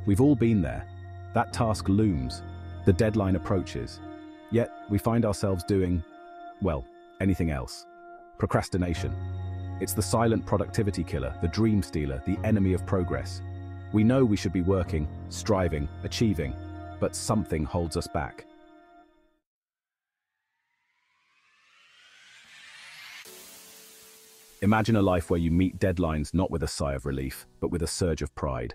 We've all been there. That task looms, the deadline approaches, yet we find ourselves doing, well, anything else. Procrastination. It's the silent productivity killer, the dream stealer, the enemy of progress. We know we should be working, striving, achieving, but something holds us back. Imagine a life where you meet deadlines not with a sigh of relief, but with a surge of pride.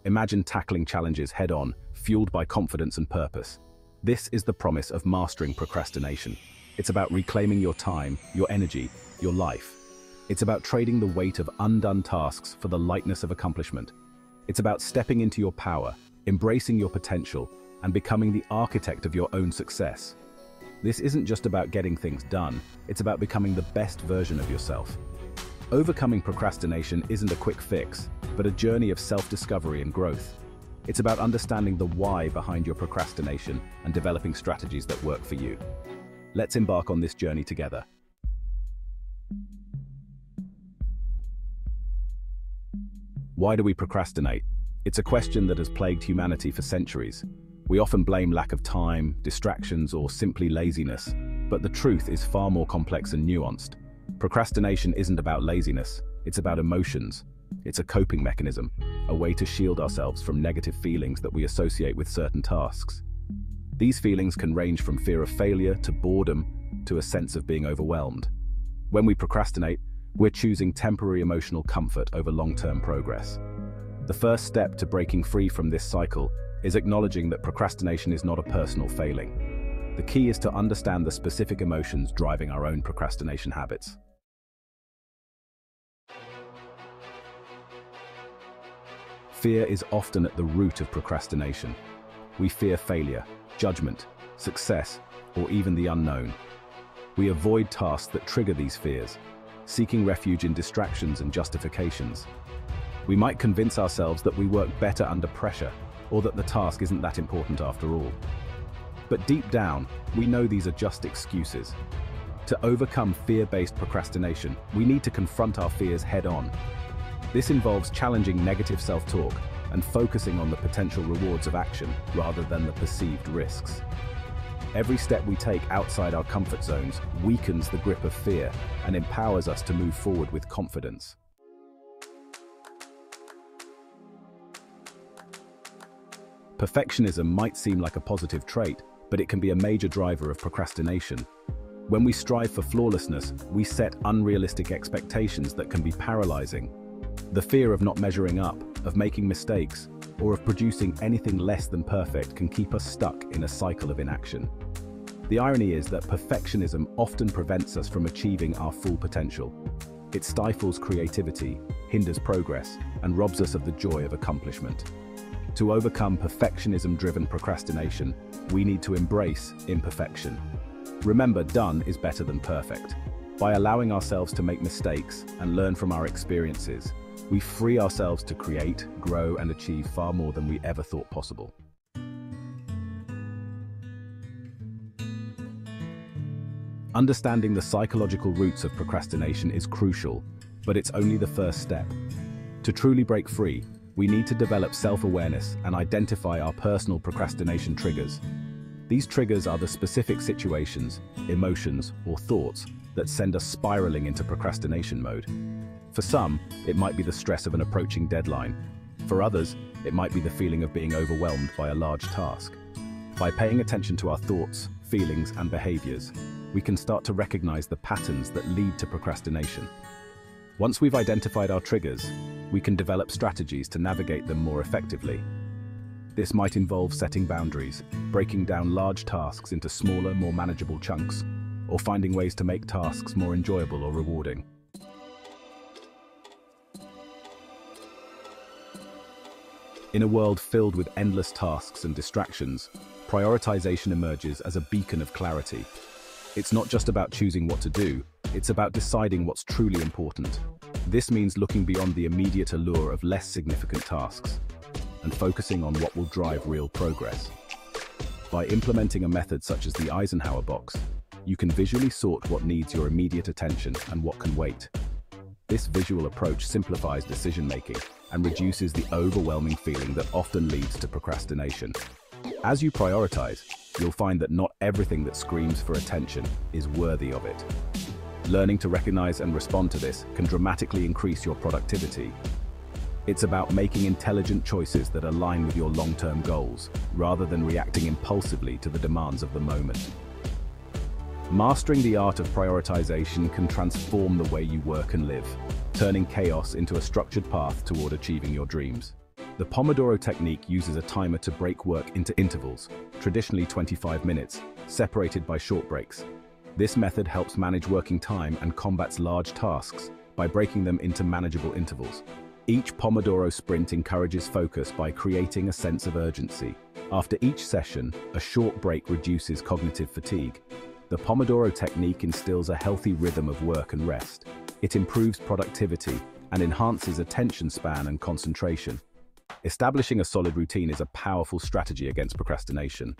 Imagine tackling challenges head-on, fueled by confidence and purpose. This is the promise of mastering procrastination. It's about reclaiming your time, your energy, your life. It's about trading the weight of undone tasks for the lightness of accomplishment. It's about stepping into your power, embracing your potential, and becoming the architect of your own success. This isn't just about getting things done, it's about becoming the best version of yourself. Overcoming procrastination isn't a quick fix, but a journey of self-discovery and growth. It's about understanding the why behind your procrastination and developing strategies that work for you. Let's embark on this journey together. Why do we procrastinate? It's a question that has plagued humanity for centuries. We often blame lack of time, distractions, or simply laziness, but the truth is far more complex and nuanced. Procrastination isn't about laziness, it's about emotions. It's a coping mechanism, a way to shield ourselves from negative feelings that we associate with certain tasks. These feelings can range from fear of failure to boredom to a sense of being overwhelmed. When we procrastinate, we're choosing temporary emotional comfort over long-term progress. The first step to breaking free from this cycle is acknowledging that procrastination is not a personal failing. The key is to understand the specific emotions driving our own procrastination habits. Fear is often at the root of procrastination. We fear failure, judgment, success, or even the unknown. We avoid tasks that trigger these fears, seeking refuge in distractions and justifications. We might convince ourselves that we work better under pressure, or that the task isn't that important after all. But deep down, we know these are just excuses. To overcome fear-based procrastination, we need to confront our fears head-on. This involves challenging negative self-talk and focusing on the potential rewards of action rather than the perceived risks. Every step we take outside our comfort zones weakens the grip of fear and empowers us to move forward with confidence. Perfectionism might seem like a positive trait, but it can be a major driver of procrastination. When we strive for flawlessness, we set unrealistic expectations that can be paralyzing. The fear of not measuring up, of making mistakes, or of producing anything less than perfect can keep us stuck in a cycle of inaction. The irony is that perfectionism often prevents us from achieving our full potential. It stifles creativity, hinders progress, and robs us of the joy of accomplishment. To overcome perfectionism-driven procrastination, we need to embrace imperfection. Remember, done is better than perfect. By allowing ourselves to make mistakes and learn from our experiences, we free ourselves to create, grow, and achieve far more than we ever thought possible. Understanding the psychological roots of procrastination is crucial, but it's only the first step. To truly break free, we need to develop self-awareness and identify our personal procrastination triggers. These triggers are the specific situations, emotions, or thoughts that send us spiraling into procrastination mode. For some, it might be the stress of an approaching deadline. For others, it might be the feeling of being overwhelmed by a large task. By paying attention to our thoughts, feelings, and behaviors, we can start to recognize the patterns that lead to procrastination. Once we've identified our triggers, we can develop strategies to navigate them more effectively. This might involve setting boundaries, breaking down large tasks into smaller, more manageable chunks, or finding ways to make tasks more enjoyable or rewarding. In a world filled with endless tasks and distractions, prioritization emerges as a beacon of clarity. It's not just about choosing what to do, it's about deciding what's truly important. This means looking beyond the immediate allure of less significant tasks and focusing on what will drive real progress. By implementing a method such as the Eisenhower box, you can visually sort what needs your immediate attention and what can wait. This visual approach simplifies decision-making and reduces the overwhelming feeling that often leads to procrastination. As you prioritize, you'll find that not everything that screams for attention is worthy of it. Learning to recognize and respond to this can dramatically increase your productivity. It's about making intelligent choices that align with your long-term goals, rather than reacting impulsively to the demands of the moment. Mastering the art of prioritization can transform the way you work and live, turning chaos into a structured path toward achieving your dreams. The Pomodoro technique uses a timer to break work into intervals, traditionally 25 minutes, separated by short breaks. This method helps manage working time and combats large tasks by breaking them into manageable intervals. Each Pomodoro sprint encourages focus by creating a sense of urgency. After each session, a short break reduces cognitive fatigue. The Pomodoro technique instills a healthy rhythm of work and rest. It improves productivity and enhances attention span and concentration. Establishing a solid routine is a powerful strategy against procrastination.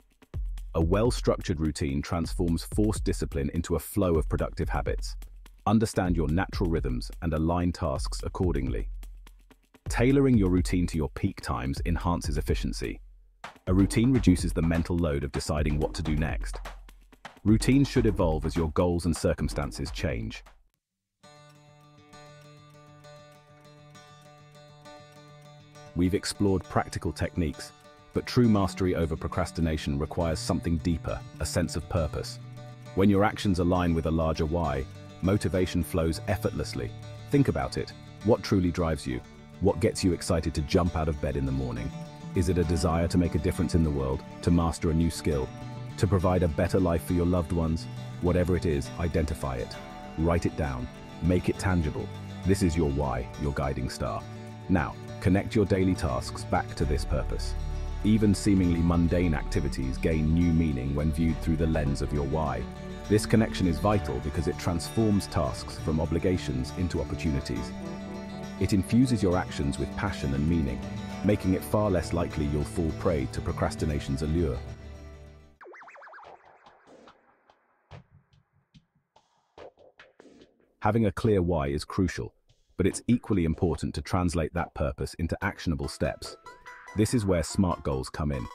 A well-structured routine transforms forced discipline into a flow of productive habits. Understand your natural rhythms and align tasks accordingly. Tailoring your routine to your peak times enhances efficiency. A routine reduces the mental load of deciding what to do next. Routines should evolve as your goals and circumstances change. We've explored practical techniques, but true mastery over procrastination requires something deeper, a sense of purpose. When your actions align with a larger why, motivation flows effortlessly. Think about it. What truly drives you? What gets you excited to jump out of bed in the morning? Is it a desire to make a difference in the world, to master a new skill, to provide a better life for your loved ones? Whatever it is, identify it. Write it down. Make it tangible. This is your why, your guiding star. Now, connect your daily tasks back to this purpose. Even seemingly mundane activities gain new meaning when viewed through the lens of your why. This connection is vital because it transforms tasks from obligations into opportunities. It infuses your actions with passion and meaning, making it far less likely you'll fall prey to procrastination's allure. Having a clear why is crucial, but it's equally important to translate that purpose into actionable steps. This is where SMART goals come in.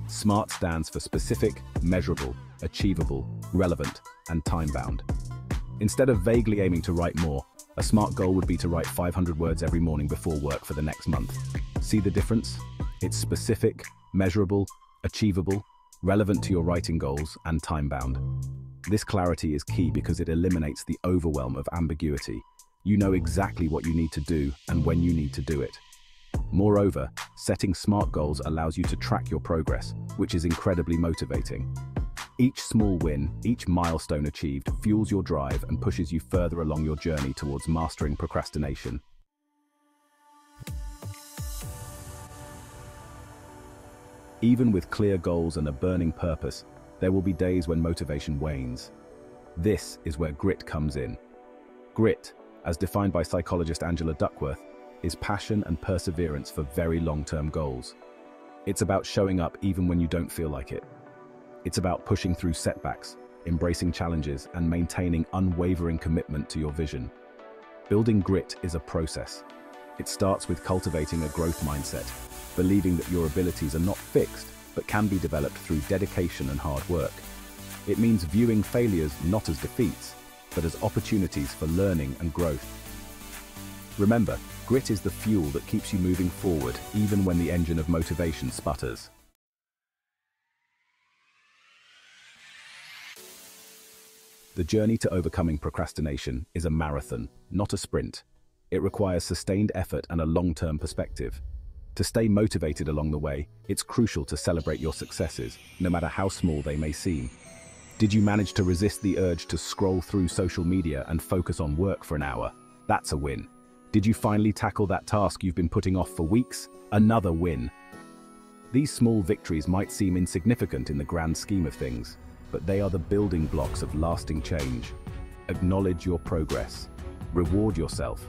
SMART stands for specific, measurable, achievable, relevant, and time-bound. Instead of vaguely aiming to write more, a SMART goal would be to write 500 words every morning before work for the next month. See the difference? It's specific, measurable, achievable, relevant to your writing goals, and time-bound. This clarity is key because it eliminates the overwhelm of ambiguity. You know exactly what you need to do and when you need to do it. Moreover, setting SMART goals allows you to track your progress, which is incredibly motivating. Each small win, each milestone achieved, fuels your drive and pushes you further along your journey towards mastering procrastination. Even with clear goals and a burning purpose, there will be days when motivation wanes. This is where grit comes in. Grit, as defined by psychologist Angela Duckworth, is passion and perseverance for very long-term goals. It's about showing up even when you don't feel like it. It's about pushing through setbacks, embracing challenges, and maintaining unwavering commitment to your vision. Building grit is a process. It starts with cultivating a growth mindset, believing that your abilities are not fixed, but can be developed through dedication and hard work. It means viewing failures not as defeats, but as opportunities for learning and growth. Remember, grit is the fuel that keeps you moving forward even when the engine of motivation sputters. The journey to overcoming procrastination is a marathon, not a sprint. It requires sustained effort and a long-term perspective. To stay motivated along the way, it's crucial to celebrate your successes, no matter how small they may seem. Did you manage to resist the urge to scroll through social media and focus on work for an hour? That's a win. Did you finally tackle that task you've been putting off for weeks? Another win. These small victories might seem insignificant in the grand scheme of things, but they are the building blocks of lasting change. Acknowledge your progress. Reward yourself.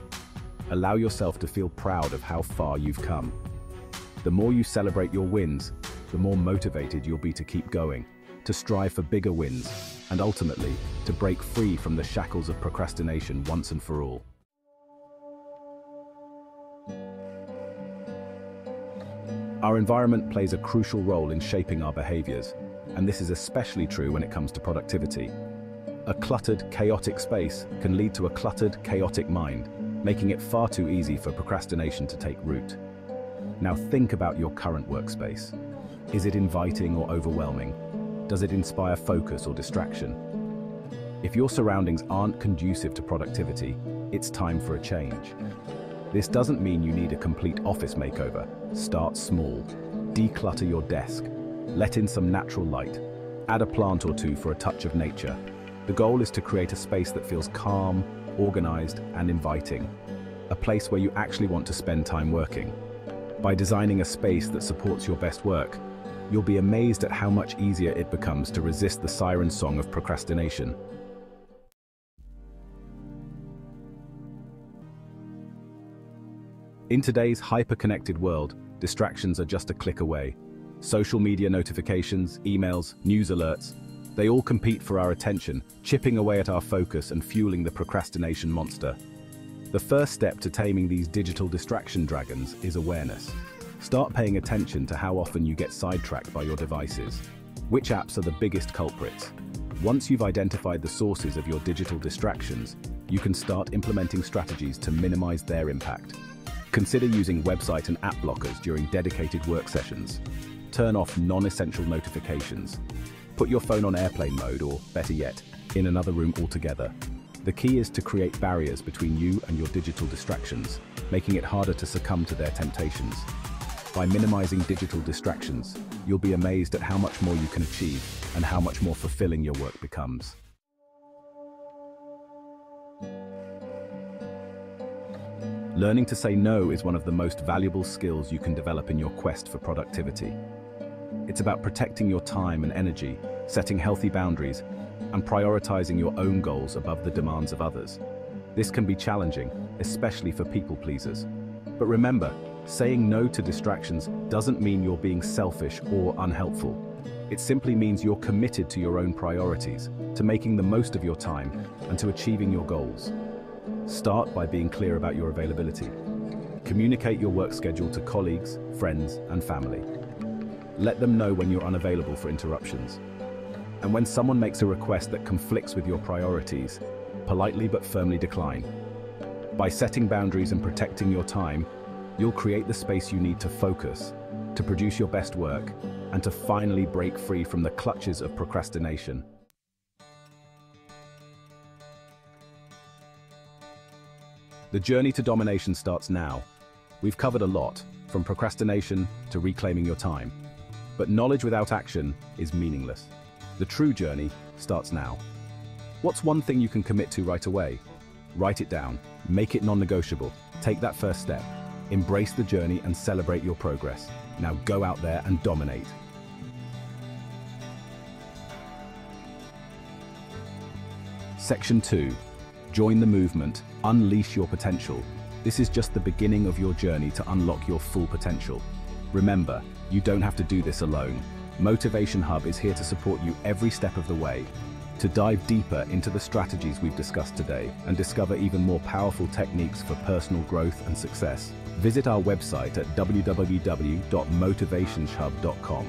Allow yourself to feel proud of how far you've come. The more you celebrate your wins, the more motivated you'll be to keep going, to strive for bigger wins, and ultimately, to break free from the shackles of procrastination once and for all. Our environment plays a crucial role in shaping our behaviors, and this is especially true when it comes to productivity. A cluttered, chaotic space can lead to a cluttered, chaotic mind, making it far too easy for procrastination to take root. Now think about your current workspace. Is it inviting or overwhelming? Does it inspire focus or distraction? If your surroundings aren't conducive to productivity, it's time for a change. This doesn't mean you need a complete office makeover. Start small. Declutter your desk. Let in some natural light. Add a plant or two for a touch of nature. The goal is to create a space that feels calm, organized, and inviting. A place where you actually want to spend time working. By designing a space that supports your best work, you'll be amazed at how much easier it becomes to resist the siren song of procrastination. In today's hyper-connected world, distractions are just a click away. Social media notifications, emails, news alerts, they all compete for our attention, chipping away at our focus and fueling the procrastination monster. The first step to taming these digital distraction dragons is awareness. Start paying attention to how often you get sidetracked by your devices. Which apps are the biggest culprits? Once you've identified the sources of your digital distractions, you can start implementing strategies to minimize their impact. Consider using website and app blockers during dedicated work sessions. Turn off non-essential notifications. Put your phone on airplane mode or, better yet, in another room altogether. The key is to create barriers between you and your digital distractions, making it harder to succumb to their temptations. By minimizing digital distractions, you'll be amazed at how much more you can achieve and how much more fulfilling your work becomes. Learning to say no is one of the most valuable skills you can develop in your quest for productivity. It's about protecting your time and energy, setting healthy boundaries, and prioritizing your own goals above the demands of others. This can be challenging, especially for people pleasers. But remember, saying no to distractions doesn't mean you're being selfish or unhelpful. It simply means you're committed to your own priorities, to making the most of your time, and to achieving your goals. Start by being clear about your availability. Communicate your work schedule to colleagues, friends, and family. Let them know when you're unavailable for interruptions. And when someone makes a request that conflicts with your priorities, politely but firmly decline. By setting boundaries and protecting your time, you'll create the space you need to focus, to produce your best work, and to finally break free from the clutches of procrastination. The journey to domination starts now. We've covered a lot, from procrastination to reclaiming your time. But knowledge without action is meaningless. The true journey starts now. What's one thing you can commit to right away? Write it down, make it non-negotiable, take that first step. Embrace the journey and celebrate your progress. Now go out there and dominate. Section 2. Join the movement, unleash your potential. This is just the beginning of your journey to unlock your full potential. Remember, you don't have to do this alone. Motivation Hub is here to support you every step of the way. To dive deeper into the strategies we've discussed today and discover even more powerful techniques for personal growth and success, visit our website at www.motivationshub.com.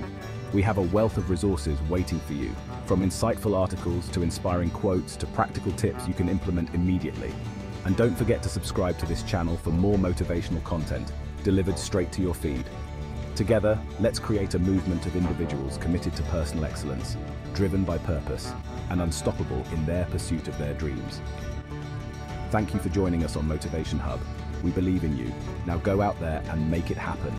We have a wealth of resources waiting for you, from insightful articles to inspiring quotes to practical tips you can implement immediately. And don't forget to subscribe to this channel for more motivational content delivered straight to your feed. Together, let's create a movement of individuals committed to personal excellence, driven by purpose, and unstoppable in their pursuit of their dreams. Thank you for joining us on Motivation Hub. We believe in you. Now go out there and make it happen.